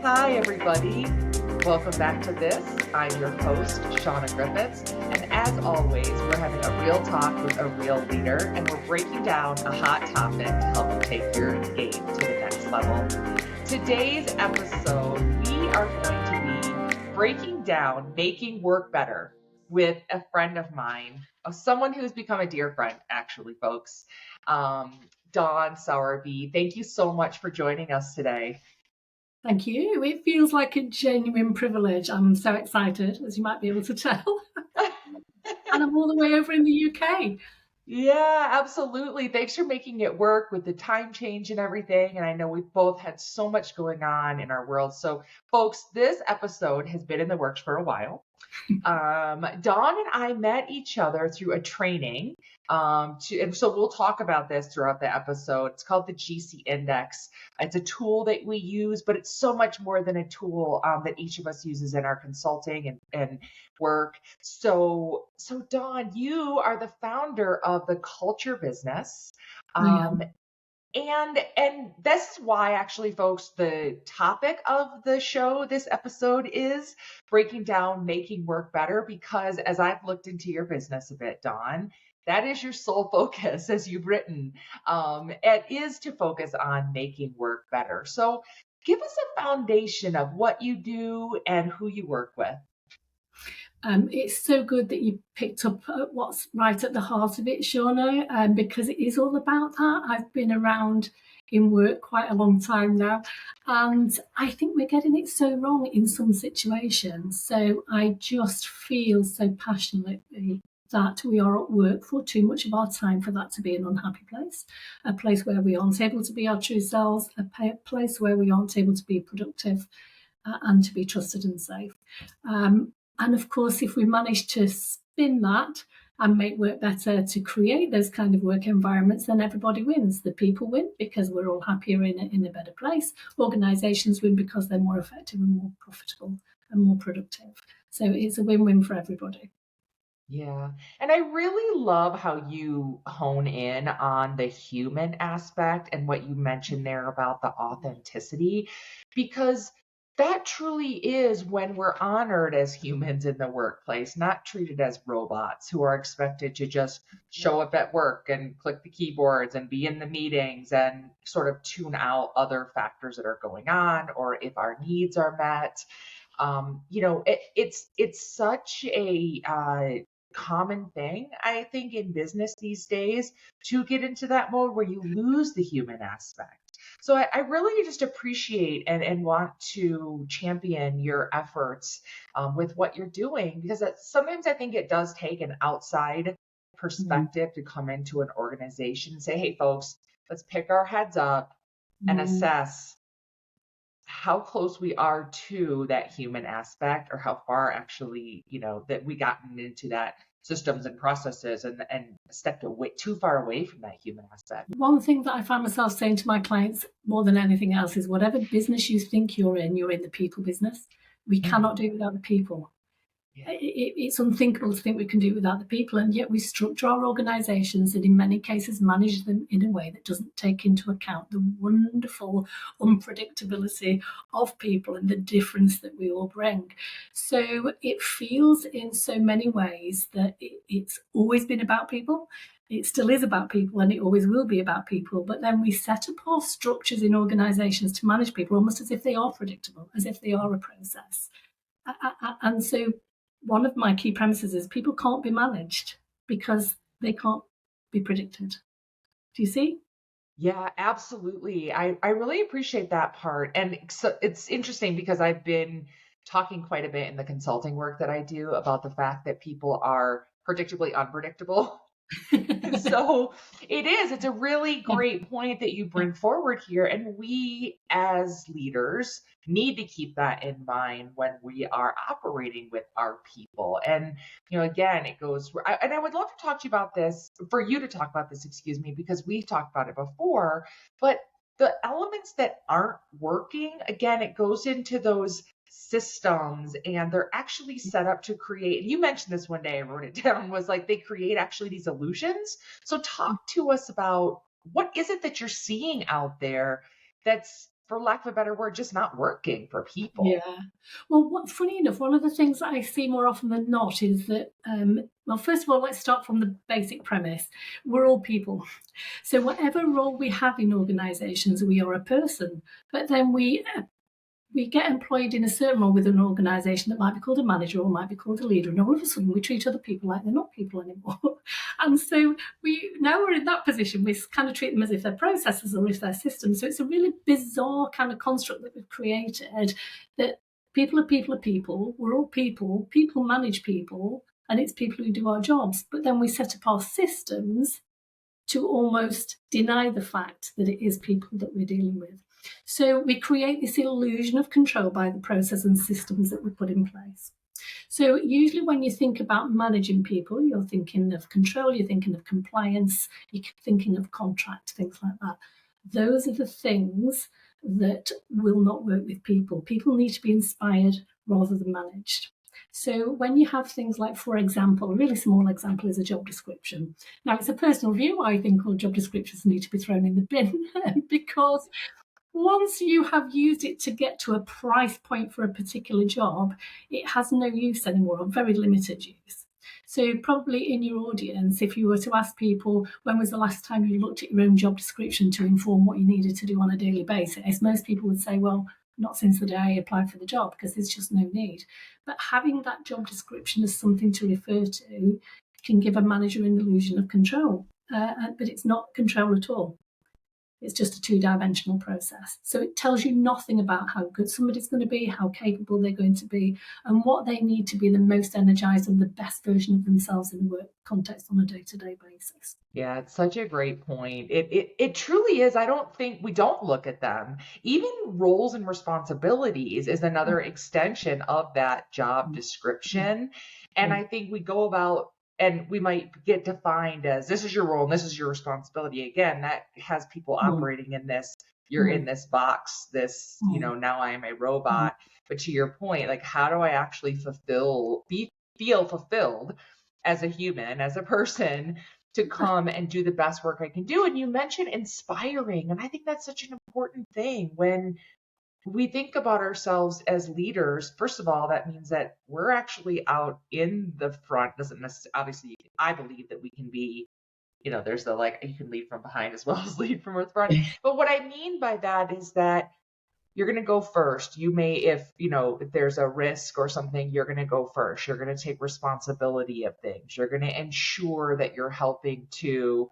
Hi, everybody. Welcome back to this. I'm your host, Shauna Griffiths. And as always, we're having a real talk with a real leader, and we're breaking down a hot topic to help you take your game to the next level. Today's episode, we are going to be breaking down making work better with a friend of mine, someone who's become a dear friend, actually, folks. Dawn Sowerby, thank you so much for joining us today. Thank you. It feels like a genuine privilege. I'm so excited, as you might be able to tell. And I'm all the way over in the UK. Yeah, absolutely. Thanks for making it work with the time change and everything. And I know we've both had so much going on in our world. So, folks, this episode has been in the works for a while. Dawn and I met each other through a training. And so we'll talk about this throughout the episode. It's called the GC Index. It's a tool that we use, but it's so much more than a tool that each of us uses in our consulting and work. So Dawn, you are the founder of the Culture Business. I am. And this is why, actually, folks, the topic of the show, this episode, is breaking down making work better, because as I've looked into your business a bit, Dawn, that is your sole focus, as you've written. It is to focus on making work better. So give us a foundation of what you do and who you work with. It's so good that you picked up what's right at the heart of it, Shauna, because it is all about that. I've been around in work quite a long time now, and I think we're getting it so wrong in some situations. So I just feel so passionately that we are at work for too much of our time for that to be an unhappy place, a place where we aren't able to be our true selves, a place where we aren't able to be productive and to be trusted and safe. And of course, if we manage to spin that and make work better to create those kind of work environments, then everybody wins. The people win because we're all happier in a better place. Organizations win because they're more effective and more profitable and more productive. So it's a win-win for everybody. Yeah. And I really love how you hone in on the human aspect and what you mentioned there about the authenticity, because that truly is when we're honored as humans in the workplace, not treated as robots who are expected to just show up at work and click the keyboards and be in the meetings and sort of tune out other factors that are going on, or if our needs are met. It's such a common thing, I think, in business these days to get into that mode where you lose the human aspect. So I really just appreciate and want to champion your efforts with what you're doing, because sometimes I think it does take an outside perspective to come into an organization and say, hey, folks, let's pick our heads up and assess how close we are to that human aspect, or how far actually, that we gotten into that systems and processes and stepped away too far away from that human aspect. One thing that I find myself saying to my clients more than anything else is whatever business you think you're in the people business. We cannot do it without the people. It's unthinkable to think we can do it without the people, and yet we structure our organizations and in many cases manage them in a way that doesn't take into account the wonderful unpredictability of people and the difference that we all bring. So it feels in so many ways that it's always been about people. It still is about people, and it always will be about people. But then we set up all structures in organizations to manage people almost as if they are predictable, as if they are a process. And so one of my key premises is people can't be managed because they can't be predicted. Do you see? Yeah, absolutely. I really appreciate that part. And so it's interesting because I've been talking quite a bit in the consulting work that I do about the fact that people are predictably unpredictable. So it's a really great point that you bring forward here. And we as leaders need to keep that in mind when we are operating with our people. And, again, it goes, and I would love to talk to you about this, for you to talk about this, excuse me, because we've talked about it before, but the elements that aren't working, again, it goes into those systems, and they're actually set up to create, and you mentioned this one day, I wrote it down, was like they create actually these illusions. So talk to us about what is it that you're seeing out there that's for lack of a better word, just not working for people. Yeah. Well, funny enough, one of the things that I see more often than not is that, well, first of all, let's start from the basic premise. We're all people. So whatever role we have in organisations, we are a person. But then we get employed in a certain role with an organisation that might be called a manager or might be called a leader, and all of a sudden we treat other people like they're not people anymore. And so now we're in that position, we kind of treat them as if they're processes or if they're systems. So it's a really bizarre kind of construct that we've created, that people are people are people, we're all people, people manage people, and it's people who do our jobs. But then we set up our systems to almost deny the fact that it is people that we're dealing with. So we create this illusion of control by the process and systems that we put in place. So usually when you think about managing people, you're thinking of control, you're thinking of compliance, you're thinking of contract, things like that. Those are the things that will not work with people. People need to be inspired rather than managed. So when you have things like, for example, a really small example is a job description. Now, it's a personal view. I think all job descriptions need to be thrown in the bin because once you have used it to get to a price point for a particular job, it has no use anymore, or very limited use. So probably in your audience, if you were to ask people, when was the last time you looked at your own job description to inform what you needed to do on a daily basis, most people would say, well, not since the day I applied for the job, because there's just no need. But having that job description as something to refer to can give a manager an illusion of control, but it's not control at all. It's just a two-dimensional process. So it tells you nothing about how good somebody's going to be, how capable they're going to be, and what they need to be the most energized and the best version of themselves in the work context on a day-to-day basis. Yeah, it's such a great point. It truly is. I don't think we don't look at them. Even roles and responsibilities is another extension of that job description. And I think we go about and we might get defined as this is your role and this is your responsibility. Again, that has people operating in this, you're in this box, this, now I am a robot. But to your point, like, how do I actually feel fulfilled as a human, as a person, to come and do the best work I can do? And you mentioned inspiring, and I think that's such an important thing. When we think about ourselves as leaders, first of all, that means that we're actually out in the front. Doesn't necessarily, obviously, I believe that we can be, there's the, like, you can lead from behind as well as lead from the front. But what I mean by that is that you're going to go first. You may, if there's a risk or something, you're going to go first. You're going to take responsibility of things. You're going to ensure that you're helping to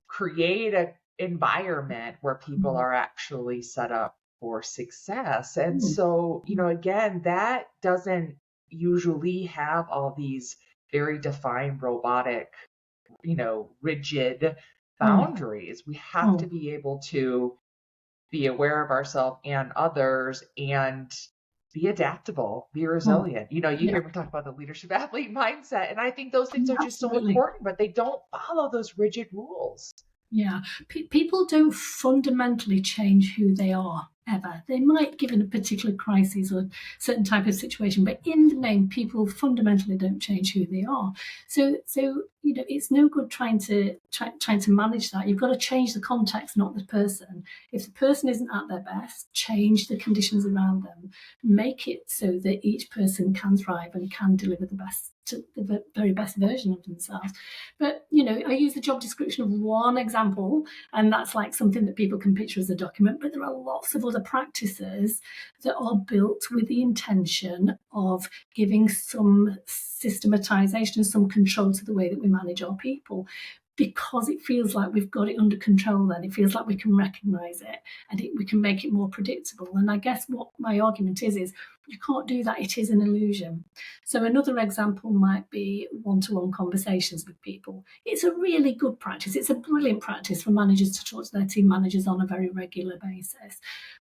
create an environment where people are actually set up for success. And so, again, that doesn't usually have all these very defined robotic, rigid boundaries. We have to be able to be aware of ourselves and others and be adaptable, be resilient. You hear me talk about the leadership athlete mindset. And I think those things are just so important, but they don't follow those rigid rules. Yeah. People don't fundamentally change who they are ever. They might, given a particular crisis or certain type of situation, but in the main, people fundamentally don't change who they are. So it's no good trying to manage that. You've got to change the context, not the person. If the person isn't at their best, change the conditions around them. Make it so that each person can thrive and can deliver the very best version of themselves. But I use the job description of one example, and that's like something that people can picture as a document, but there are lots of other practices that are built with the intention of giving some systematization, some control to the way that we manage our people, because it feels like we've got it under control. Then it feels like we can recognize it and we can make it more predictable. And I guess what my argument is you can't do that. It is an illusion. So another example might be one-to-one conversations with people. It's a really good practice. It's a brilliant practice for managers to talk to their team managers on a very regular basis.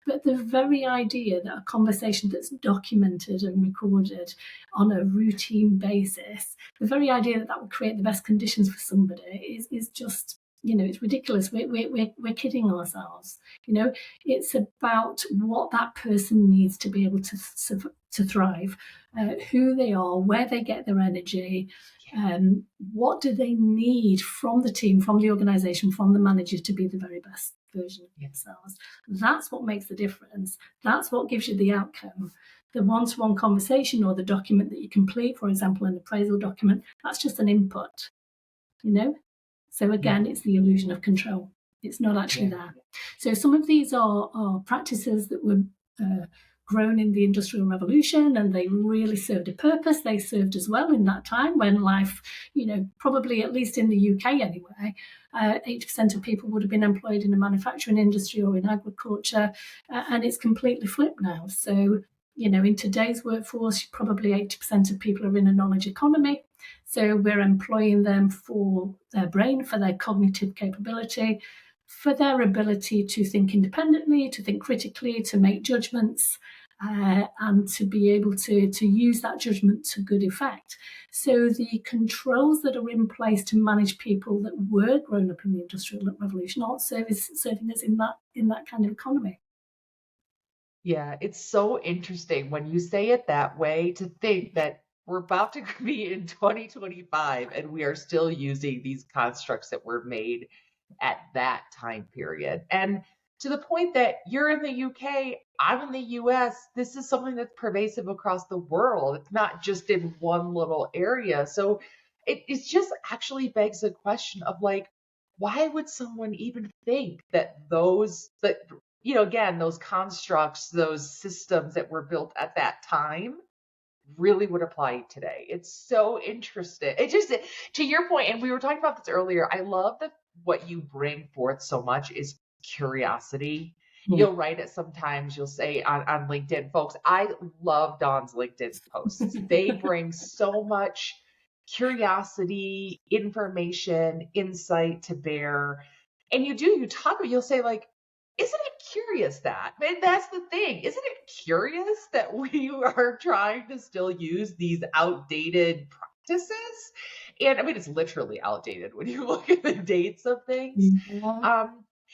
But the very idea that a conversation that's documented and recorded on a routine basis, the very idea that will create the best conditions for somebody is just, it's ridiculous. We're kidding ourselves. It's about what that person needs to be able to thrive, who they are, where they get their energy, what do they need from the team, from the organisation, from the manager to be the very best version of themselves. That's what makes the difference. That's what gives you the outcome. The one-to-one conversation or the document that you complete, for example, an appraisal document, that's just an input, So again, it's the illusion of control. It's not actually there. So some of these are practices that were grown in the Industrial Revolution, and they really served a purpose. They served as well in that time when life, probably at least in the UK anyway, 80% of people would have been employed in the manufacturing industry or in agriculture, and it's completely flipped now. So, in today's workforce, probably 80% of people are in a knowledge economy. So we're employing them for their brain, for their cognitive capability, for their ability to think independently, to think critically, to make judgments, and to be able to use that judgment to good effect. So the controls that are in place to manage people that were grown up in the Industrial Revolution aren't serving us in that kind of economy. Yeah, it's so interesting when you say it that way, to think that we're about to be in 2025 and we are still using these constructs that were made at that time period. And to the point that you're in the UK, I'm in the US, this is something that's pervasive across the world. It's not just in one little area. So it's just actually begs the question of, like, why would someone even think that again, those constructs, those systems that were built at that time really would apply today? It's so interesting. It just, to your point, and we were talking about this earlier, I love that what you bring forth so much is curiosity. You'll write it sometimes, you'll say on LinkedIn, folks, I love Dawn's LinkedIn posts. They bring so much curiosity, information, insight to bear. And you'll say, like, isn't it curious that? And that's the thing. Isn't it curious that we are trying to still use these outdated practices? And I mean, it's literally outdated when you look at the dates of things.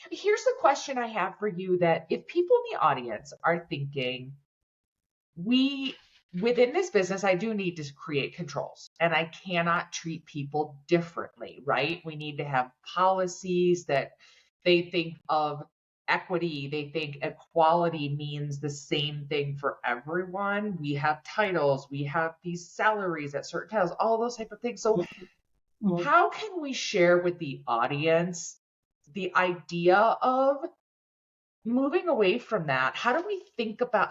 Here's the question I have for you, that if people in the audience are thinking, within this business, I do need to create controls and I cannot treat people differently, right? We need to have policies that they think of equity, they think equality means the same thing for everyone. We have titles, we have these salaries at certain titles, all those type of things. So how can we share with the audience the idea of moving away from that? How do we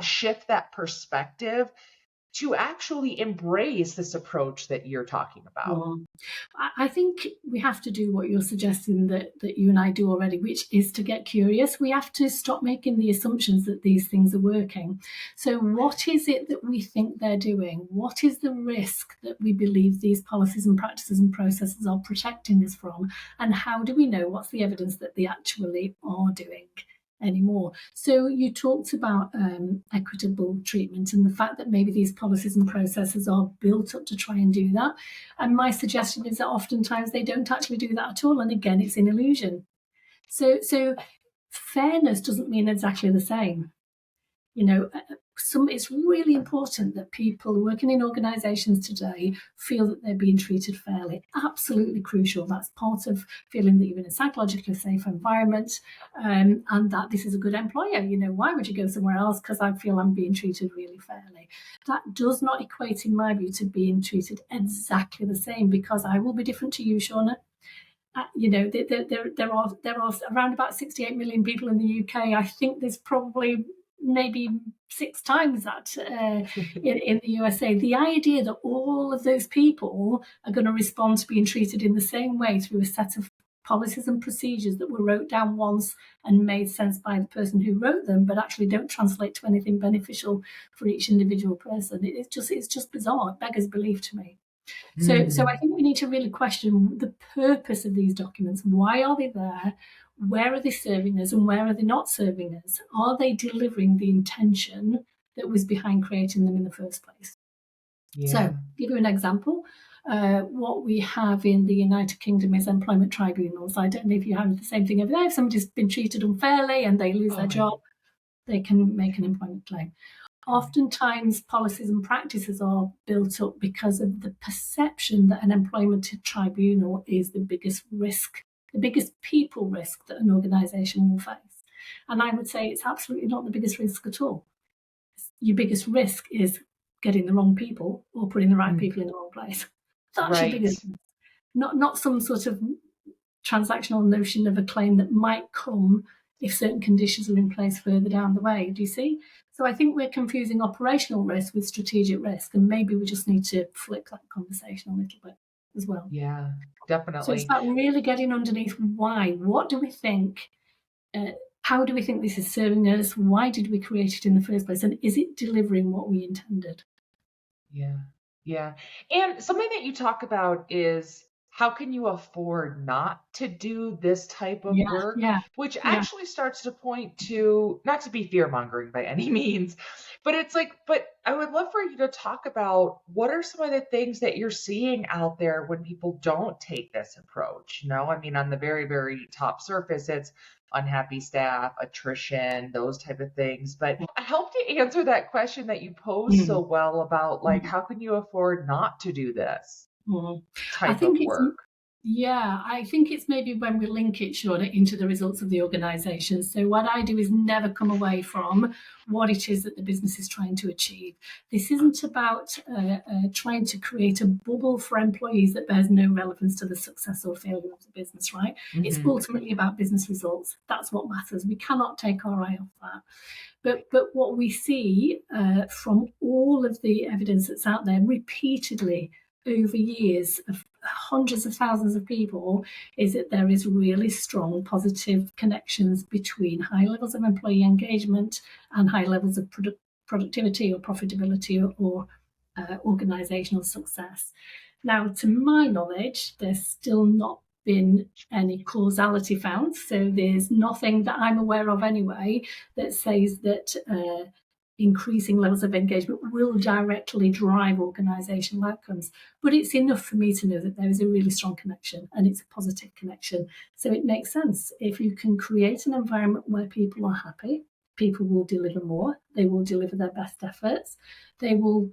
shift that perspective to actually embrace this approach that you're talking about? I think we have to do what you're suggesting that you and I do already, which is to get curious. We have to stop making the assumptions that these things are working. So what is it that we think they're doing? What is the risk that we believe these policies and practices and processes are protecting us from? And how do we know what's the evidence that they actually are doing anymore? So you talked about equitable treatment and the fact that maybe these policies and processes are built up to try and do that. And my suggestion is that oftentimes they don't actually do that at all. And again, it's an illusion. So fairness doesn't mean exactly the same. It's really important that people working in organisations today feel that they're being treated fairly. Absolutely crucial. That's part of feeling that you're in a psychologically safe environment, and that this is a good employer. Why would you go somewhere else? Because I feel I'm being treated really fairly. That does not equate, in my view, to being treated exactly the same, because I will be different to you, Shauna. There are around about 68 million people in the UK. I think there's probably maybe 6 times that in the USA. The idea that all of those people are going to respond to being treated in the same way through a set of policies and procedures that were wrote down once and made sense by the person who wrote them, but actually don't translate to anything beneficial for each individual person. It's just bizarre. It beggars belief to me. So I think we need to really question the purpose of these documents. Why are they there? Where are they serving us, and where are they not serving us? Are they delivering the intention that was behind creating them in the first place? Yeah. So, give you an example. What we have in the United Kingdom is employment tribunals. I don't know if you have the same thing over there. If somebody's been treated unfairly and they lose their job, they can make an employment claim. Oftentimes, policies and practices are built up because of the perception that an employment tribunal is the biggest risk the biggest people risk that an organisation will face. And I would say it's absolutely not the biggest risk at all. Your biggest risk is getting the wrong people or putting the right people in the wrong place. That's your Right. biggest risk. Not some sort of transactional notion of a claim that might come if certain conditions are in place further down the way. Do you see? So I think we're confusing operational risk with strategic risk, and maybe we just need to flip that conversation a little bit as well. Yeah, So it's definitely. about really getting underneath why. What do we think? How do we think this is serving us? Why did we create it in the first place? And is it delivering what we intended? Yeah. Yeah. And something that you talk about is how can you afford not to do this type of Yeah, work, yeah, which yeah. actually starts to point to, not to be fear mongering by any means, but it's like, but I would love for you to talk about what are some of the things that you're seeing out there when people don't take this approach? I mean, on the very, very top surface, it's unhappy staff, attrition, those type of things. But I hope to answer that question that you posed so Mm, well about like, mm, how can you afford not to do this mm. I type of think it's work? Yeah, I think it's maybe when we link it, Shauna, into the results of the organisation. So what I do is never come away from what it is that the business is trying to achieve. This isn't about trying to create a bubble for employees that bears no relevance to the success or failure of the business, right? It's Hmm. ultimately about business results. That's what matters. We cannot take our eye off that. But what we see from all of the evidence that's out there repeatedly over years of hundreds of thousands of people is that there is really strong positive connections between high levels of employee engagement and high levels of productivity or profitability or organizational success. Now, to my knowledge, there's still not been any causality found. So there's nothing that I'm aware of anyway that says that increasing levels of engagement will directly drive organizational outcomes. But it's enough for me to know that there is a really strong connection and it's a positive connection. So it makes sense. If you can create an environment where people are happy, people will deliver more, they will deliver their best efforts, they will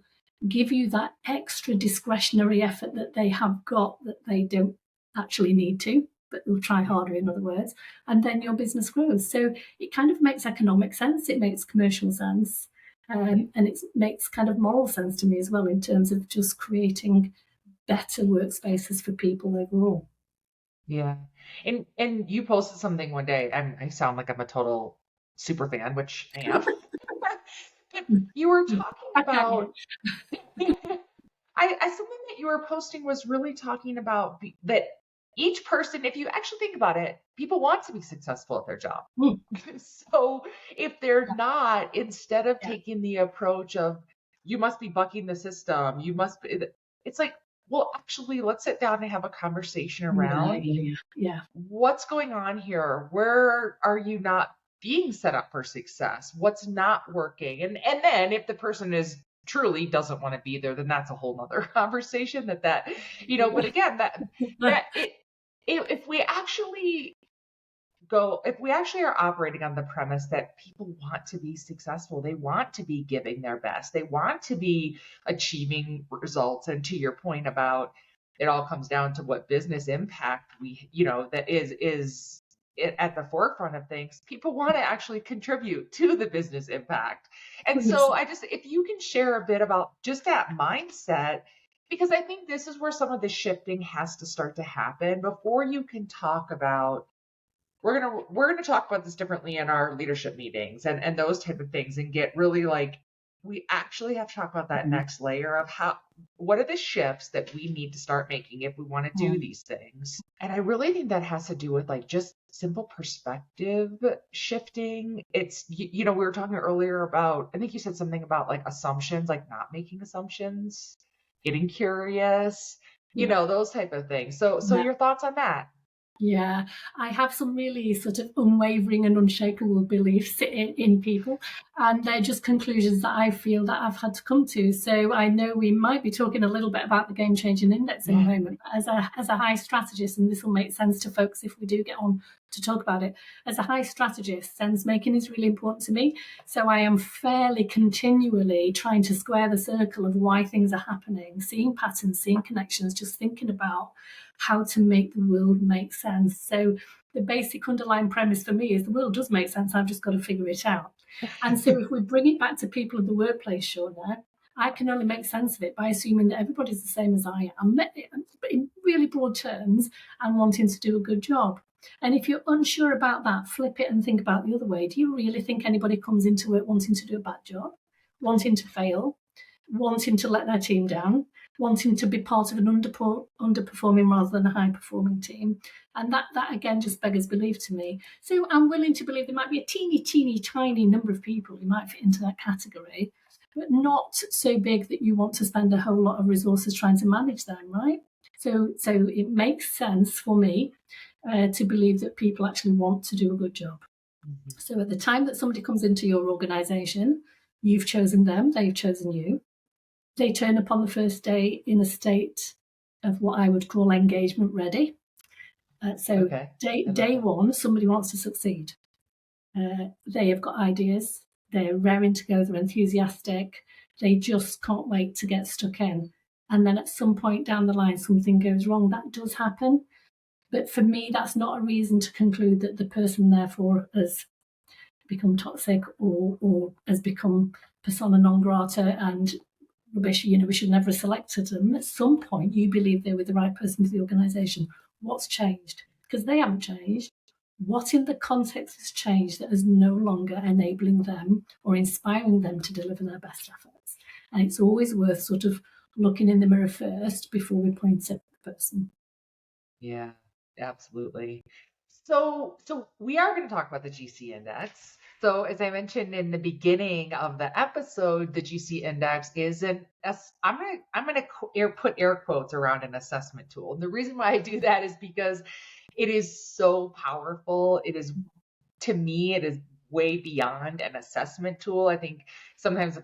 give you that extra discretionary effort that they have got that they don't actually need to, but they'll try harder, in other words, and then your business grows. So it kind of makes economic sense, it makes commercial sense, and it makes kind of moral sense to me as well in terms of just creating better workspaces for people overall. Yeah. And you posted something one day, I sound like I'm a total super fan, which I am. But you were talking I can't about I something that you were posting was really talking about that each person, if you actually think about it, people want to be successful at their job. Mm, So if they're yeah, not, instead of yeah, taking the approach of you must be bucking the system, you must be, it's like, well, actually, let's sit down and have a conversation yeah, around yeah, yeah. what's going on here. Where are you not being set up for success? What's not working? And then if the person is truly doesn't want to be there, then that's a whole nother conversation but again, that if we actually if we actually are operating on the premise that people want to be successful, they want to be giving their best, they want to be achieving results. And to your point about it all comes down to what business impact that is at the forefront of things, people want to actually contribute to the business impact. And so 100%. I just, if you can share a bit about just that mindset, because I think this is where some of the shifting has to start to happen before you can talk about we're gonna talk about this differently in our leadership meetings and those type of things, and get really like we actually have to talk about that Mm, next layer of what are the shifts that we need to start making if we want to do mm, these things. And I really think that has to do with like just simple perspective shifting. It's we were talking earlier about, I think you said something about like assumptions, like not making assumptions, getting curious, yeah. those type of things. So Yeah. your thoughts on that? Yeah, I have some really sort of unwavering and unshakable beliefs in people, and they're just conclusions that I feel that I've had to come to. So I know we might be talking a little bit about the game changing index in a Yeah. moment. As a high strategist, and this will make sense to folks if we do get on to talk about it. As a high strategist, sense making is really important to me. So I am fairly continually trying to square the circle of why things are happening, seeing patterns, seeing connections, just thinking about how to make the world make sense. So the basic underlying premise for me is the world does make sense. I've just got to figure it out. And so if we bring it back to people in the workplace, Shauna, I can only make sense of it by assuming that everybody's the same as I am, in really broad terms, and wanting to do a good job. And if you're unsure about that, flip it and think about the other way. Do you really think anybody comes into it wanting to do a bad job, wanting to fail, wanting to let their team down, wanting to be part of an underperforming rather than a high-performing team? And that again just beggars belief to me. So I'm willing to believe there might be a teeny tiny number of people who might fit into that category, but not so big that you want to spend a whole lot of resources trying to manage them, right? So it makes sense for me to believe that people actually want to do a good job. Mm-hmm. So at the time that somebody comes into your organisation, you've chosen them, they've chosen you. They turn up on the first day in a state of what I would call engagement ready. Day one, somebody wants to succeed. They have got ideas. They're raring to go. They're enthusiastic. They just can't wait to get stuck in. And then at some point down the line, something goes wrong. That does happen. But for me, that's not a reason to conclude that the person, therefore, has become toxic or has become persona non grata and rubbish. We should never have selected them. At some point, you believe they were the right person for the organisation. What's changed? Because they haven't changed. What in the context has changed that is no longer enabling them or inspiring them to deliver their best efforts? And it's always worth sort of looking in the mirror first before we point at the person. Yeah, absolutely. So we are going to talk about the GC index. So as I mentioned in the beginning of the episode, the GC index is I'm going to put air quotes around an assessment tool. And the reason why I do that is because it is so powerful. To me, it is way beyond an assessment tool. I think sometimes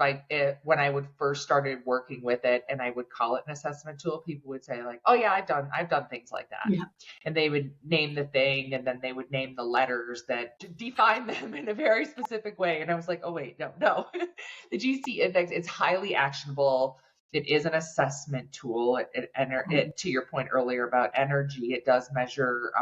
when I would first started working with it and I would call it an assessment tool, people would say like, oh yeah, I've done things like that. Yeah. And they would name the thing and then they would name the letters that define them in a very specific way. And I was like, oh wait, no. The GC index is highly actionable. It is an assessment tool. It to your point earlier about energy, it does measure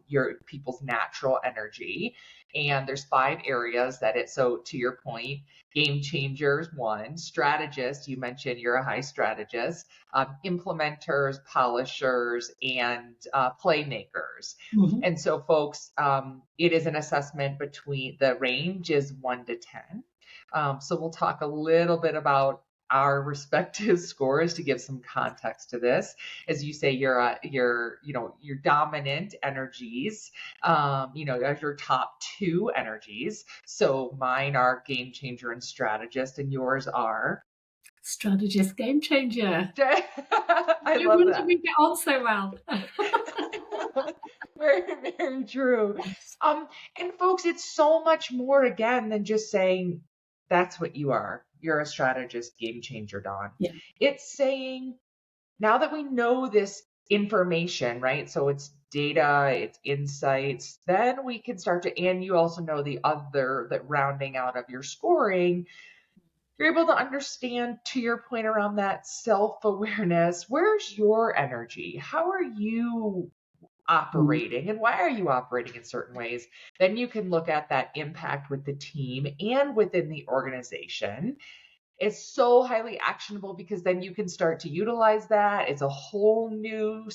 your people's natural energy. And there's 5 areas so to your point, game changers, 1, strategist, you mentioned you're a high strategist, implementers, polishers, and playmakers. Mm-hmm. And so folks, it is an assessment between, the range is 1 to 10. So we'll talk a little bit about our respective scores to give some context to this. As you say, your dominant energies, as your top 2 energies. So mine are game changer and strategist, and yours are strategist, game changer. I love that. We get on so well. Very, very true. And folks, it's so much more again than just saying that's what you are. You're a strategist, game changer, Dawn. Yeah. It's saying, now that we know this information, right? So it's data, it's insights, then we can start to, and you also know that rounding out of your scoring, you're able to understand, to your point around that self-awareness, where's your energy? How are you operating and why are you operating in certain ways? Then you can look at that impact with the team and within the organization. It's so highly actionable because then you can start to utilize that. It's a whole new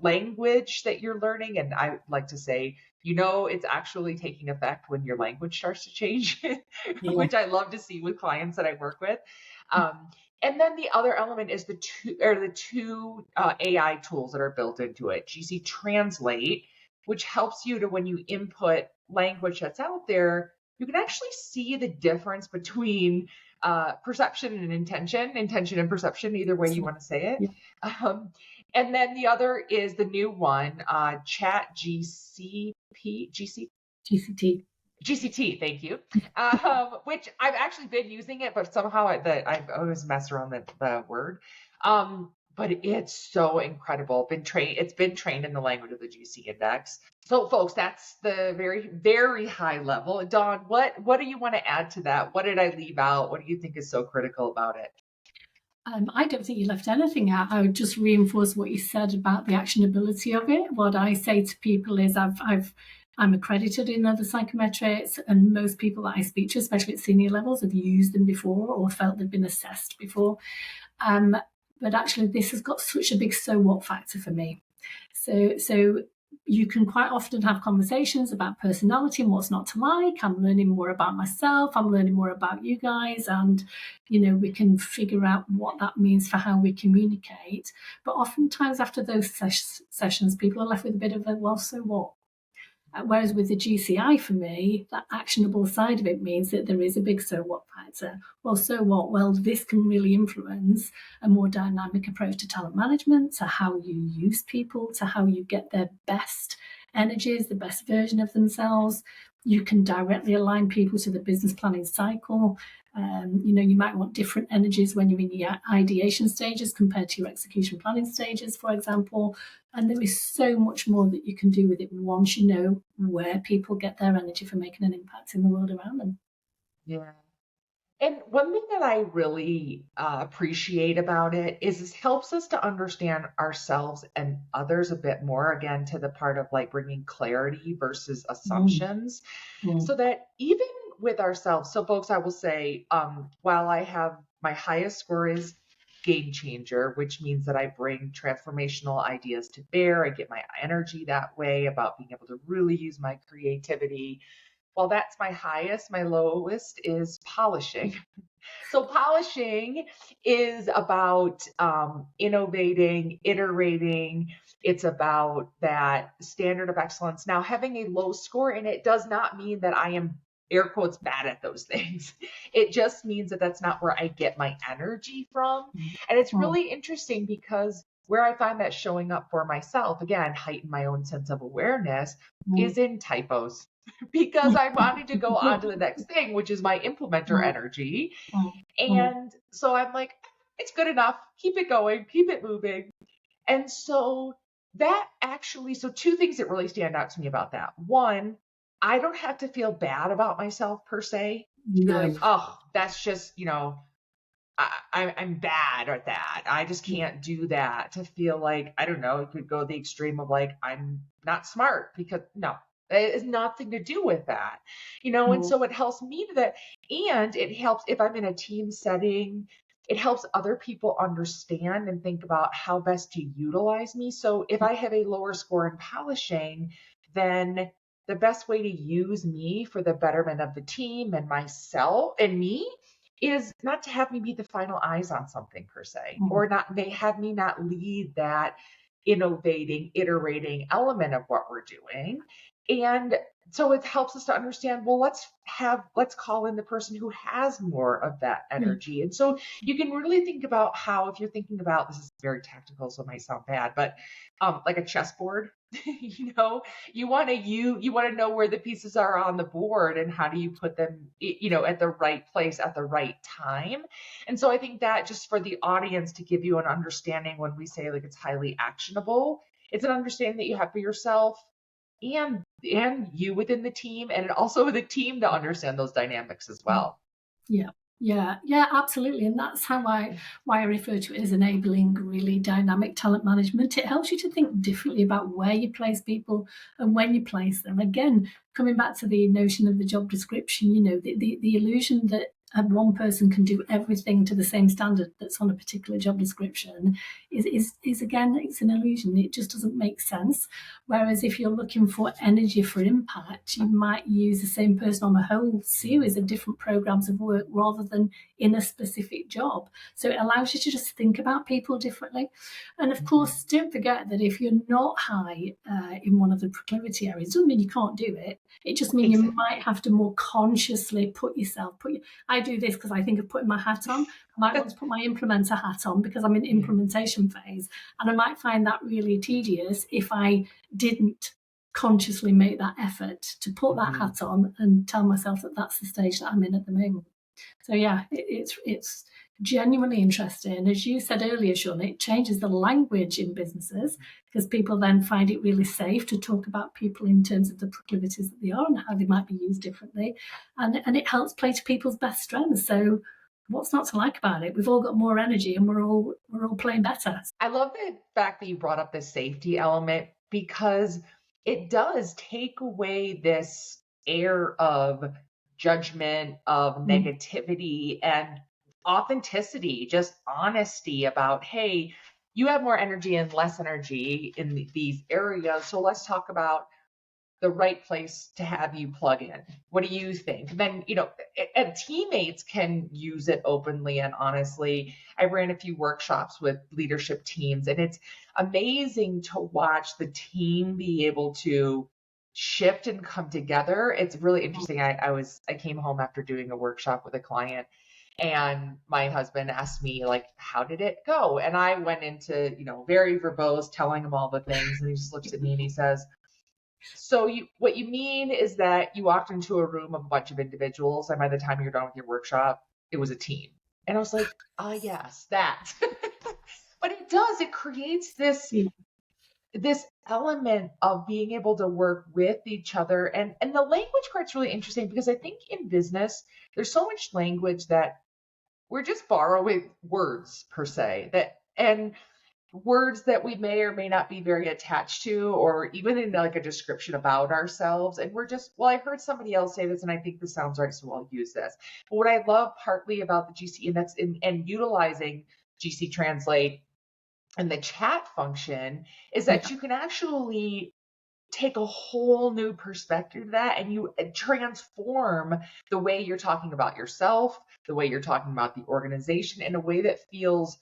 language that you're learning. And I like to say, it's actually taking effect when your language starts to change, which I love to see with clients that I work with. And then the other element is the two AI tools that are built into it. GC Translate, which helps you to, when you input language that's out there, you can actually see the difference between perception and intention and perception, either way you want to say it. Yeah. And then the other is the new one, GCT, thank you. Which I've actually been using it, but somehow I always mess around the word. but it's so incredible. It's been trained in the language of the GC index. So folks, that's the very, very high level. Dawn, what do you want to add to that? What did I leave out? What do you think is so critical about it? I don't think you left anything out. I would just reinforce what you said about the actionability of it. What I say to people is I'm accredited in other psychometrics, and most people that I speak to, especially at senior levels, have used them before or felt they've been assessed before. But actually, this has got such a big so what factor for me. So you can quite often have conversations about personality and what's not to like. I'm learning more about myself. I'm learning more about you guys. And, we can figure out what that means for how we communicate. But oftentimes after those sessions, people are left with a bit of a, well, so what? Whereas with the GCI, for me, that actionable side of it means that there is a big so what factor. Well, so what? Well, this can really influence a more dynamic approach to talent management, to how you use people, to how you get their best energies, the best version of themselves. You can directly align people to the business planning cycle. You might want different energies when you're in your ideation stages compared to your execution planning stages, for example. And there is so much more that you can do with it once you know where people get their energy for making an impact in the world around them. Yeah. And one thing that I really appreciate about it is this helps us to understand ourselves and others a bit more, again, to the part of like bringing clarity versus assumptions, so that even with ourselves, so folks, I will say, while I have my highest score is game changer, which means that I bring transformational ideas to bear. I get my energy that way about being able to really use my creativity. While that's my highest, my lowest is polishing. So polishing is about innovating, iterating. It's about that standard of excellence. Now, having a low score in it does not mean that I am air quotes bad at those things. It just means that that's not where I get my energy from. And it's really interesting because where I find that showing up for myself, again, heighten my own sense of awareness, is in typos. Because I'm wanting to go on to the next thing, which is my implementer energy. And so I'm like, it's good enough. Keep it going, keep it moving. And so that actually, so two things that really stand out to me about that. One, I don't have to feel bad about myself per se. To be like, oh, that's just, I'm bad at that. I just can't do that. To feel like, I don't know, it could go the extreme of like, I'm not smart because no, it has nothing to do with that, and so it helps me to that. And it helps if I'm in a team setting, it helps other people understand and think about how best to utilize me. So if I have a lower score in polishing, then the best way to use me for the betterment of the team and myself and me is not to have me be the final eyes on something per se, or not may have me not lead that innovating, iterating element of what we're doing. And so it helps us to understand, well, let's call in the person who has more of that energy. And so you can really think about how, if you're thinking about, this is very tactical, so it might sound bad, but like a chessboard, you want to know where the pieces are on the board and how do you put them, at the right place at the right time. And so I think that just for the audience to give you an understanding when we say like it's highly actionable, it's an understanding that you have for yourself and you within the team, and also the team to understand those dynamics as well. Yeah, absolutely. And that's why I refer to it as enabling really dynamic talent management. It helps you to think differently about where you place people and when you place them. Again, coming back to the notion of the job description, the illusion that one person can do everything to the same standard that's on a particular job description is again, it's an illusion. It just doesn't make sense. Whereas if you're looking for energy for impact, you might use the same person on a whole series of different programs of work rather than in a specific job. So it allows you to just think about people differently. And of course, don't forget that if you're not high in one of the proclivity areas, it doesn't mean you can't do it. It just means you might have to more consciously I do this because I think of putting my hat on. I might want to put my implementer hat on because I'm in implementation phase. And I might find that really tedious if I didn't consciously make that effort to put that hat on and tell myself that that's the stage that I'm in at the moment. So yeah, it's genuinely interesting. As you said earlier, Sean, it changes the language in businesses because people then find it really safe to talk about people in terms of the proclivities that they are and how they might be used differently, and it helps play to people's best strengths. So what's not to like about it? We've all got more energy and we're all playing better. I love the fact that you brought up the safety element because it does take away this air of judgment, of Mm, negativity, and authenticity, just honesty about, hey, you have more energy and less energy in these areas. So let's talk about the right place to have you plug in. What do you think? Then, and teammates can use it openly and honestly. I ran a few workshops with leadership teams, and it's amazing to watch the team be able to shift and come together. It's really interesting. I came home after doing a workshop with a client, and my husband asked me, like, how did it go? And I went into, very verbose, telling him all the things, and he just looks at me and he says, so what you mean is that you walked into a room of a bunch of individuals, and by the time you're done with your workshop, it was a team. And I was like, yes, that. But it creates yeah, this element of being able to work with each other. And the language part's really interesting because I think in business, there's so much language that we're just borrowing words per se and words that we may or may not be very attached to, or even in like a description about ourselves. And we're just, well, I heard somebody else say this and I think this sounds right, so I'll use this. But what I love partly about the GC Index and utilizing GC Translate and the chat function is that yeah, you can actually take a whole new perspective to that and you transform the way you're talking about yourself, the way you're talking about the organization in a way that feels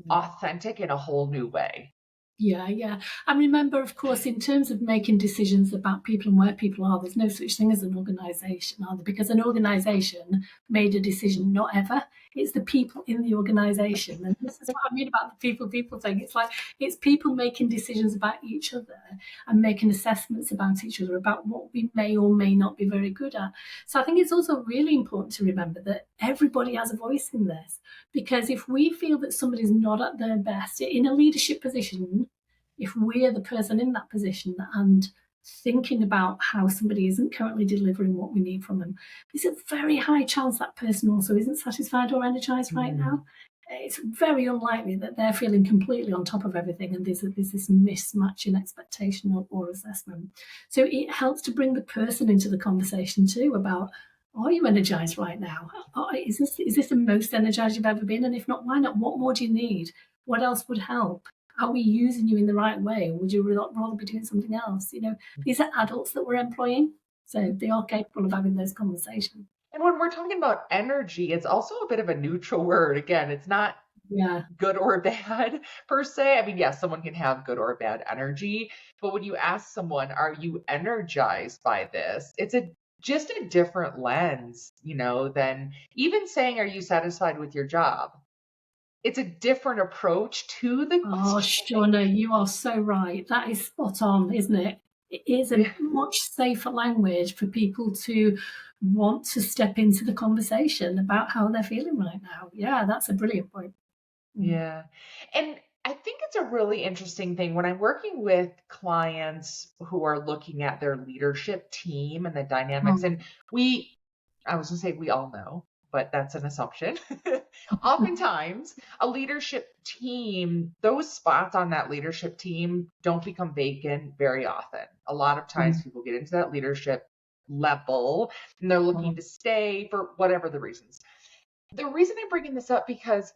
yeah. authentic in a whole new way. Yeah, yeah. And remember, of course, in terms of making decisions about people and where people are, there's no such thing as an organisation, are there? Because an organisation made a decision, not ever. It's the people in the organisation. And this is what I mean about the people thing. It's like it's people making decisions about each other and making assessments about each other, about what we may or may not be very good at. So I think it's also really important to remember that everybody has a voice in this. Because if we feel that somebody's not at their best in a leadership position, if we're the person in that position and thinking about how somebody isn't currently delivering what we need from them, there's a very high chance that person also isn't satisfied or energized right now. It's very unlikely that they're feeling completely on top of everything and there's this mismatch in expectation or assessment. So it helps to bring the person into the conversation too about, are you energized right now? Is this the most energized you've ever been? And if not, why not? What more do you need? What else would help? Are we using you in the right way? Or would you rather be doing something else? These are adults that we're employing, so they are capable of having those conversations. And when we're talking about energy, it's also a bit of a neutral word. Again, it's not Yeah. good or bad per se. I mean, yes, someone can have good or bad energy, but when you ask someone, are you energized by this? It's just a different lens, than even saying, are you satisfied with your job? It's a different approach to the Oh, question. Shauna, you are so right. That is spot on, isn't it? It is a Yeah. much safer language for people to want to step into the conversation about how they're feeling right now. Yeah, that's a brilliant point. Mm. Yeah. And I think it's a really interesting thing when I'm working with clients who are looking at their leadership team and the dynamics. Mm. And I was going to say we all know, but that's an assumption. Oftentimes, a leadership team, those spots on that leadership team don't become vacant very often. A lot of times Mm. people get into that leadership level and they're looking Mm. to stay for whatever the reasons. The reason I'm bringing this up because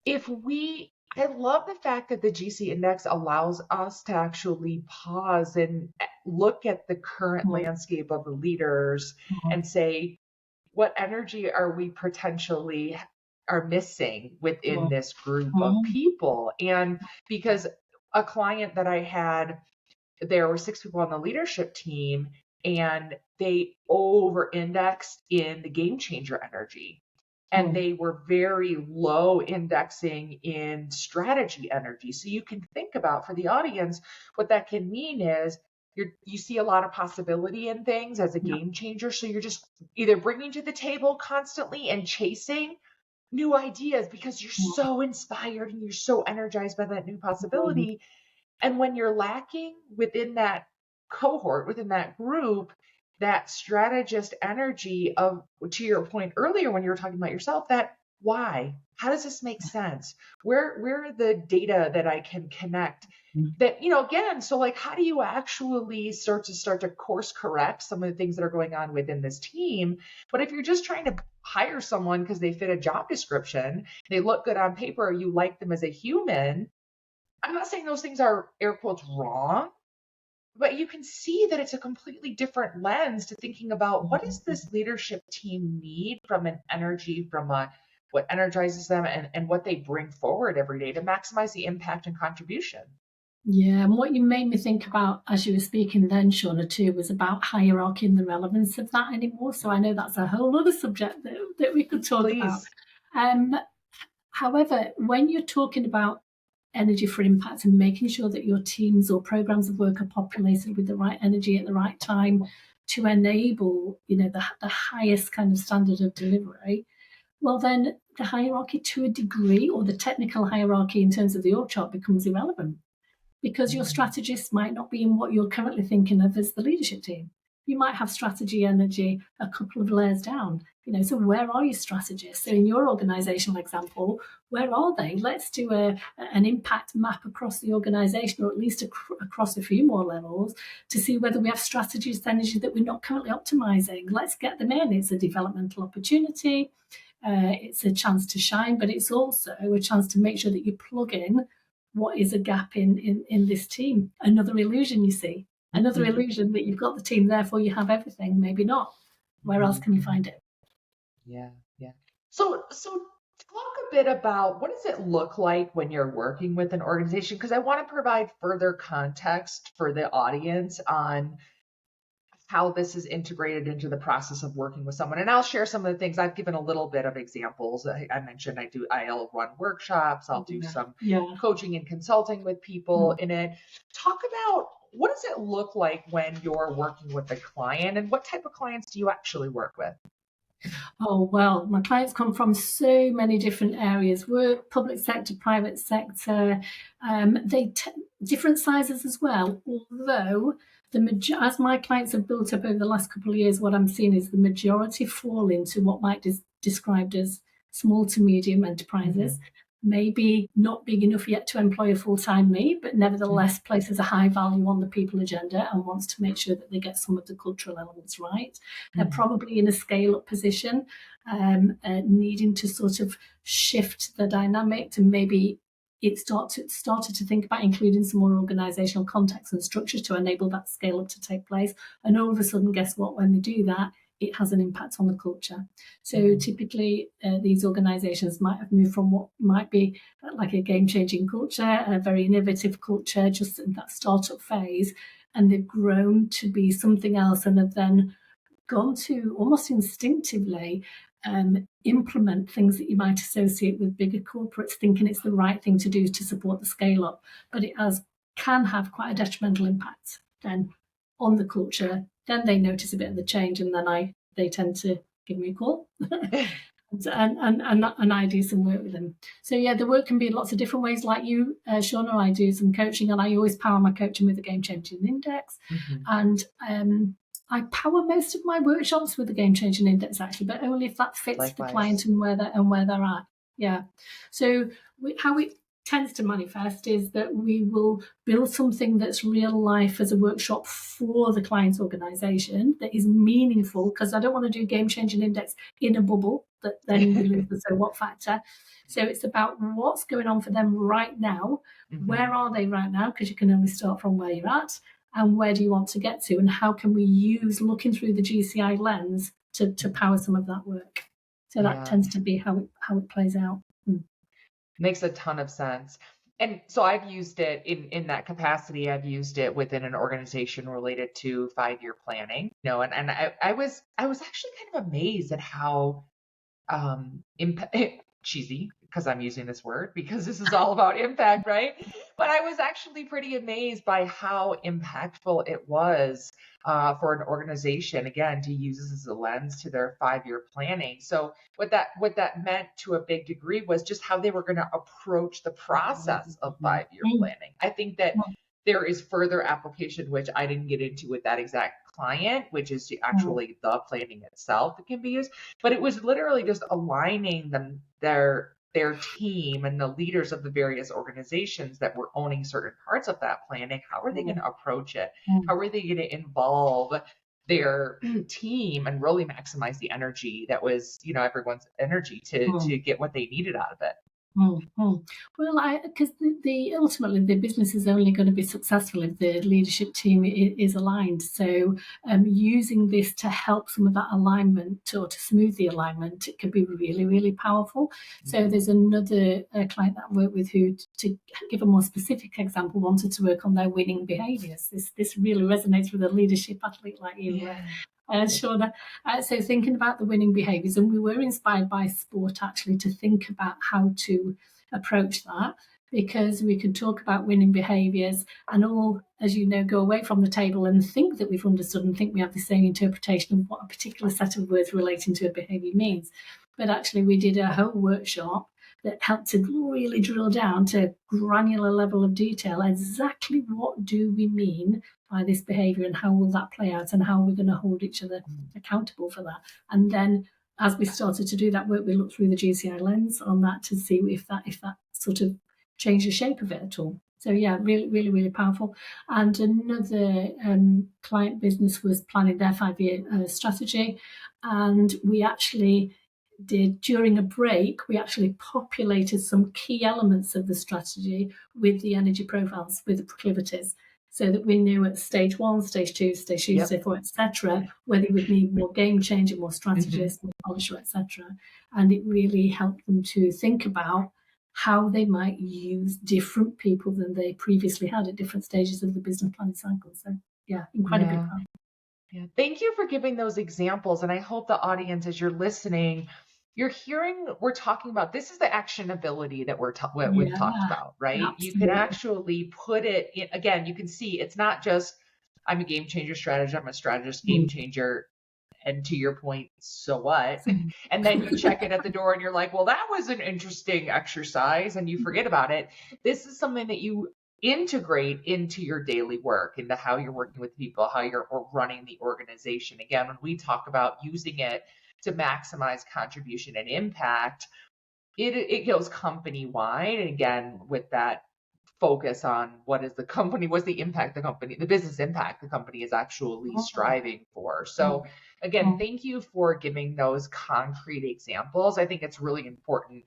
I love the fact that the GC index allows us to actually pause and look at the current Mm. landscape of the leaders Mm. and say, what energy are we potentially are missing within Mm. this group of Mm. people? And because a client that I had, there were 6 people on the leadership team and they over indexed in the game changer energy and Mm. they were very low indexing in strategy energy. So you can think about for the audience, what that can mean is you see a lot of possibility in things as a Yeah. game changer. So you're just either bringing to the table constantly and chasing new ideas because you're so inspired and you're so energized by that new Mm. possibility. And when you're lacking within that cohort, within that group, that strategist energy of, to your point earlier when you were talking about yourself, that why? How does this make sense? Where are the data that I can connect? Mm. That, again, so like how do you actually start to course correct some of the things that are going on within this team? But if you're just trying to hire someone because they fit a job description, they look good on paper, or you like them as a human, I'm not saying those things are air quotes wrong, but you can see that it's a completely different lens to thinking about what does this leadership team need from an energy, from what energizes them and what they bring forward every day to maximize the impact and contribution. Yeah, and what you made me think about as you were speaking then, Shauna, too, was about hierarchy and the relevance of that anymore. So I know that's a whole other subject that we could talk about. Please. Um, However, when you're talking about energy for impact and making sure that your teams or programs of work are populated with the right energy at the right time to enable, the highest kind of standard of delivery, well, then the hierarchy to a degree, or the technical hierarchy in terms of the org chart, becomes irrelevant, because your Mhm. strategist might not be in what you're currently thinking of as the leadership team. You might have strategy energy a couple of layers down. So where are your strategists? So in your organizational example, where are they? Let's do an impact map across the organization, or at least across a few more levels, to see whether we have strategist energy that we're not currently optimizing. Let's get them in. It's a developmental opportunity. It's a chance to shine, but it's also a chance to make sure that you plug in what is a gap in this team. Another illusion, you see. Another Mhm. illusion that you've got the team, therefore you have everything. Maybe not. Where else Mhm. can you find it? Yeah, yeah. So talk a bit about what does it look like when you're working with an organization? Because I want to provide further context for the audience on how this is integrated into the process of working with someone. And I'll share some of the things. I've given a little bit of examples. I mentioned I'll run workshops, I'll do Yeah. some Yeah. coaching and consulting with people Mm. in it. Talk about what does it look like when you're working with a client, and what type of clients do you actually work with? Oh, well, my clients come from so many different areas: work, public sector, private sector. Different sizes as well. Although as my clients have built up over the last couple of years, what I'm seeing is the majority fall into what might be described as small to medium enterprises. Mhm. Maybe not big enough yet to employ a full-time me, but nevertheless places a high value on the people agenda and wants to make sure that they get some of the cultural elements right. They're Mhm. probably in a scale-up position, needing to sort of shift the dynamic to maybe started to think about including some more organizational context and structure to enable that scale up to take place. And all of a sudden, guess what? When they do that, it has an impact on the culture. So Mhm. typically, these organizations might have moved from what might be like a game changing culture, a very innovative culture, just in that startup phase, and they've grown to be something else, and have then gone to almost instinctively implement things that you might associate with bigger corporates, thinking it's the right thing to do to support the scale up, but can have quite a detrimental impact then on the culture. Then they notice a bit of the change, and then they tend to give me a call. And I do some work with them. So yeah, the work can be in lots of different ways. Like you, Shauna, I do some coaching, and I always power my coaching with the Game Changing Index. Mhm. And I power most of my workshops with the Game Changing Index, actually, but only if that fits the client Likewise. and where they're at. Yeah. So how it tends to manifest is that we will build something that's real life as a workshop for the client's organization that is meaningful, because I don't want to do Game Changing Index in a bubble that then we lose the so what factor. So it's about what's going on for them right now. Where Mhm. are they right now? Because you can only start from where you're at. And where do you want to get to? And how can we use looking through the GCI lens to power some of that work? So that Yeah. tends to be how it plays out. Mm. Makes a ton of sense. And so I've used it in that capacity. I've used it within an organization related to 5-year planning. And I was actually kind of amazed at how cheesy because I'm using this word because this is all about impact, right? But I was actually pretty amazed by how impactful it was for an organization, again, to use this as a lens to their 5-year planning. So what that meant to a big degree was just how they were going to approach the process of 5-year planning. I think that there is further application, which I didn't get into with that exact client, which is actually the planning itself that can be used. But it was literally just aligning them, their team and the leaders of the various organizations that were owning certain parts of that planning. How are they going to approach it? How are they going to involve their team and really maximize the energy that was, everyone's energy to get what they needed out of it? Well, because ultimately the business is only going to be successful if the leadership team is aligned. So using this to help some of that alignment or to smooth the alignment, it can be really, really powerful. So there's another client that I work with who, to give a more specific example, wanted to work on their winning behaviours. This really resonates with a leadership athlete like you. Shauna. So thinking about the winning behaviours, and we were inspired by sport actually to think about how to approach that, because we can talk about winning behaviours and all, as you know, go away from the table and think that we've understood and think we have the same interpretation of what a particular set of words relating to a behaviour means. But actually we did a whole workshop that helped to really drill down to granular level of detail exactly what do we mean by this behaviour and how will that play out and how we're going to hold each other accountable for that. And then as we started to do that work, we looked through the GCI lens on that to see if that sort of changed the shape of it at all. So yeah, really, really, really powerful. And another client business was planning their 5-year strategy, and we actually did, during a break, we actually populated some key elements of the strategy with the energy profiles, with the proclivities, so that we knew at stage 1, stage 2, stage 3, stage 4, etc., whether we would need more game changer, more strategists, more polisher, etc. And it really helped them to think about how they might use different people than they previously had at different stages of the business planning cycle. So yeah, incredibly powerful. Yeah. Thank you for giving those examples. And I hope the audience, as you're listening, you're hearing, we're talking about, this is the actionability that we've talked about, right? Absolutely. You can actually put it in, again, you can see it's not just, I'm a game changer strategist, I'm a strategist game changer. And to your point, so what? And then you check it at the door and you're like, well, that was an interesting exercise, and you forget about it. This is something that you integrate into your daily work, into how you're working with people, how you're running the organization. Again, when we talk about using it to maximize contribution and impact, it goes company wide. And again, with that focus on what is the company, what's the impact the business impact the company is actually striving for. So again, thank you for giving those concrete examples. I think it's really important.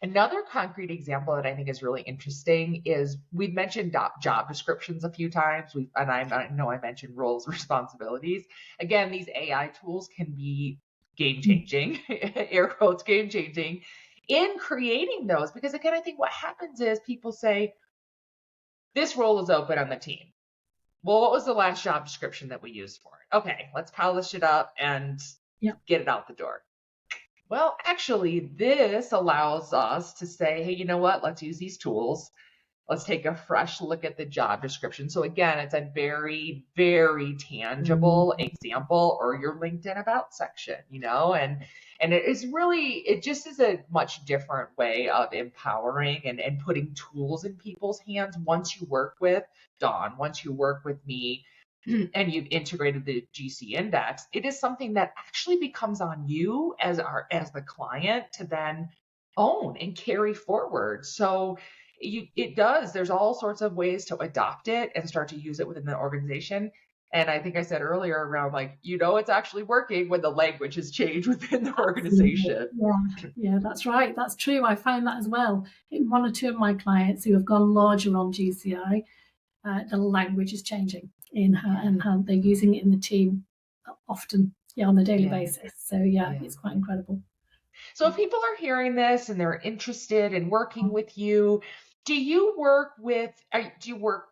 Another concrete example that I think is really interesting is we've mentioned job descriptions a few times. And I know I mentioned roles, responsibilities. Again, these AI tools can be game changing, air quotes, game changing in creating those. Because again, I think what happens is people say, this role is open on the team. Well, what was the last job description that we used for it? Okay, let's polish it up and get it out the door. Well, actually, this allows us to say, hey, you know what? Let's use these tools. Let's take a fresh look at the job description. So again, it's a very, very tangible example, or your LinkedIn about section, and it is really, it just is a much different way of empowering and putting tools in people's hands. Once you work with Dawn, once you work with me, and you've integrated the GC index, it is something that actually becomes on you as the client to then own and carry forward. So there's all sorts of ways to adopt it and start to use it within the organization. And I think I said earlier around it's actually working when the language has changed within the organization. Yeah, that's right. That's true. I find that as well. In one or two of my clients who have gone larger on GCI, the language is changing in how they're using it in the team often, on a daily basis. So it's quite incredible. So if people are hearing this and they're interested in working with you, do you work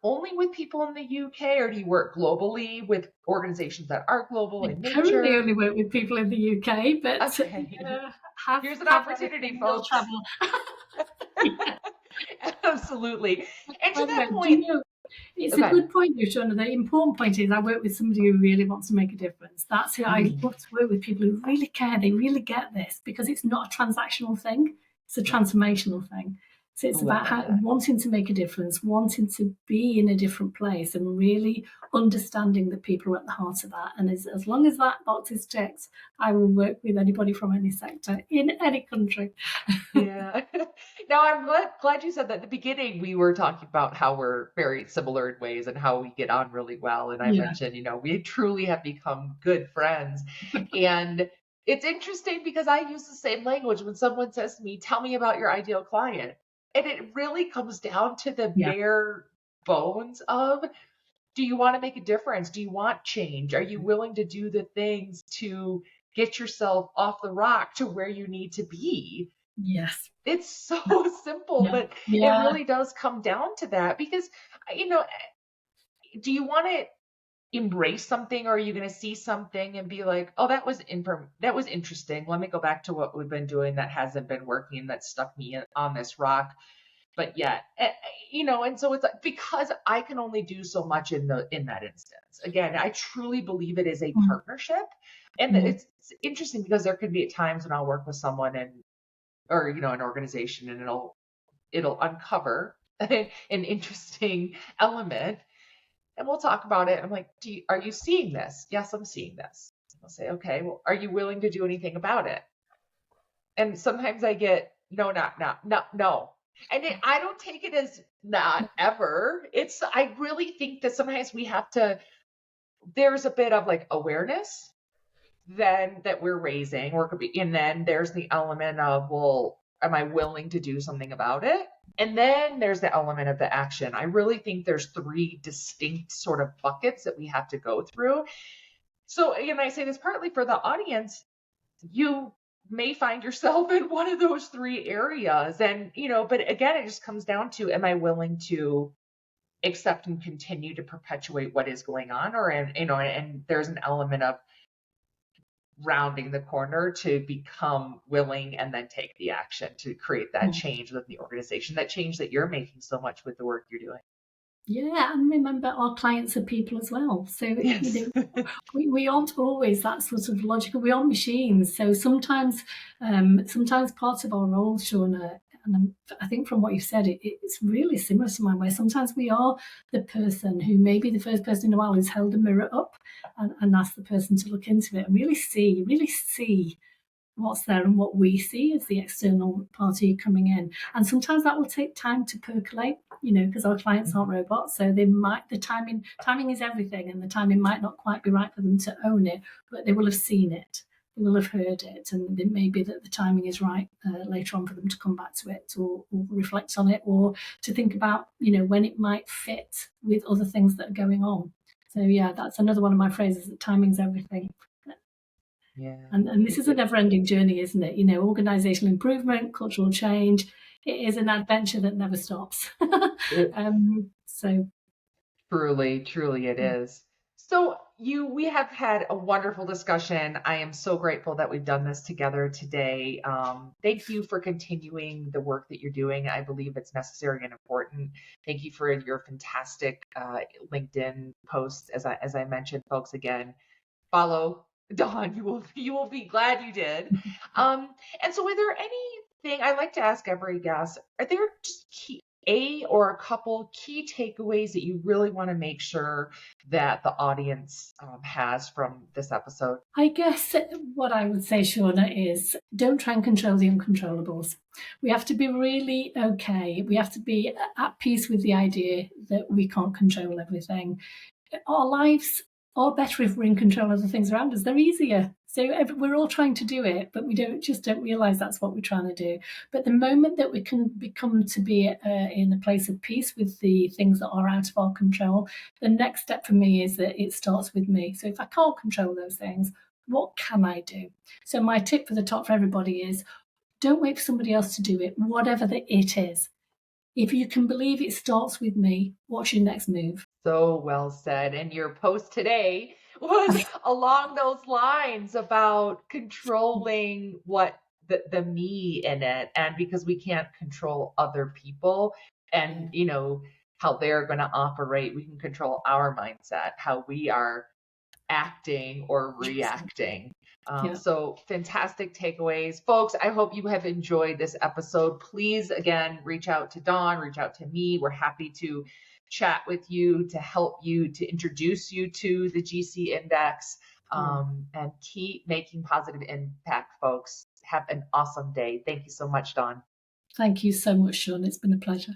only with people in the UK, or do you work globally with organizations that are global in nature? I currently only work with people in the UK, but Here's an have everything, opportunity, we'll folks. travel. Yeah. Absolutely. And to By the way, that do you point, know, it's a okay. good point you've shown. The important point is I work with somebody who really wants to make a difference. That's who I Mm. love to work with, people who really care. They really get this because it's not a transactional thing. It's a Yeah. transformational thing. So it's Oh, I about love that. wanting to make a difference, wanting to be in a different place and really understanding that people are at the heart of that. And as long as that box is checked, I will work with anybody from any sector in any country. Yeah. Now I'm glad you said that. At the beginning, we were talking about how we're very similar in ways and how we get on really well. And I Yeah. mentioned, we truly have become good friends. And it's interesting because I use the same language when someone says to me, "Tell me about your ideal client." And it really comes down to the Yeah. bare bones of, do you want to make a difference? Do you want change? Are you willing to do the things to get yourself off the rock to where you need to be? Yes. It's so simple, Yeah. but it Yeah. really does come down to that because, you know, do you want to embrace something, or are you going to see something and be like, "Oh, that was interesting. Let me go back to what we've been doing that hasn't been working, that stuck me on this rock." But yet, and so it's like, because I can only do so much in that instance. Again, I truly believe it is a Mm. partnership, and Yeah. it's interesting because there can be times when I'll work with someone or an organization, and it'll uncover an interesting element, and we'll talk about it. I'm like, are you seeing this? Yes, I'm seeing this. I'll say, okay, well, are you willing to do anything about it? And sometimes I get, no, no. And I don't take it as not ever. I really think that sometimes there's a bit of like awareness then that we're raising, or it could be, and then there's the element of, well, am I willing to do something about it? And then there's the element of the action. I really think there's three distinct sort of buckets that we have to go through. So, and I say this partly for the audience, you may find yourself in one of those three areas. And, but again, it just comes down to, am I willing to accept and continue to perpetuate what is going on? And there's an element of rounding the corner to become willing and then take the action to create that Mm. change within the organization, that change that you're making so much with the work you're doing. Yeah, and remember, our clients are people as well. So, Yes. we aren't always that sort of logical. We aren't machines. So sometimes part of our role, Shauna, and I think from what you've said, it's really similar to mine, where sometimes we are the person who may be the first person in a while who's held a mirror up and asked the person to look into it and really see what's there and what we see as the external party coming in. And sometimes that will take time to percolate, because our clients aren't robots. So the timing is everything, and the timing might not quite be right for them to own it, but they will have seen it. They will have heard it, and it may be that the timing is right later on for them to come back to it, or reflect on it, or to think about, when it might fit with other things that are going on. So yeah, that's another one of my phrases, that timing's everything. Yeah. And this is a never-ending journey, isn't it? Organizational improvement, cultural change. It is an adventure that never stops. It, So truly it is. So we have had a wonderful discussion. I am so grateful that we've done this together today. Thank you for continuing the work that you're doing. I believe it's necessary and important. Thank you for your fantastic LinkedIn posts. As I mentioned, folks, again, follow Dawn. You will be glad you did. And so, are there anything I like to ask every guest? Are there just or a couple key takeaways that you really want to make sure that the audience has from this episode? I guess what I would say, Shauna, is don't try and control the uncontrollables. We have to be really okay. We have to be at peace with the idea that we can't control everything. Our lives are better if we're in control of the things around us. They're easier. So we're all trying to do it, but we don't realize that's what we're trying to do. But the moment that we can become to be in a place of peace with the things that are out of our control, the next step for me is that it starts with me. So if I can't control those things, what can I do? So my tip for the top for everybody is, don't wait for somebody else to do it, whatever it is. If you can believe it starts with me, what's your next move? So well said. And your post today was along those lines about controlling what the me in it, and because we can't control other people and how they're going to operate, we can control our mindset, how we are acting or reacting. Yeah. So fantastic takeaways, folks. I hope you have enjoyed this episode. Please, again, reach out to Dawn, reach out to me. We're happy to chat with you, to help you, to introduce you to the GC index, and keep making positive impact, folks. Have an awesome day. Thank you so much, Dawn. Thank you so much, Sean. It's been a pleasure.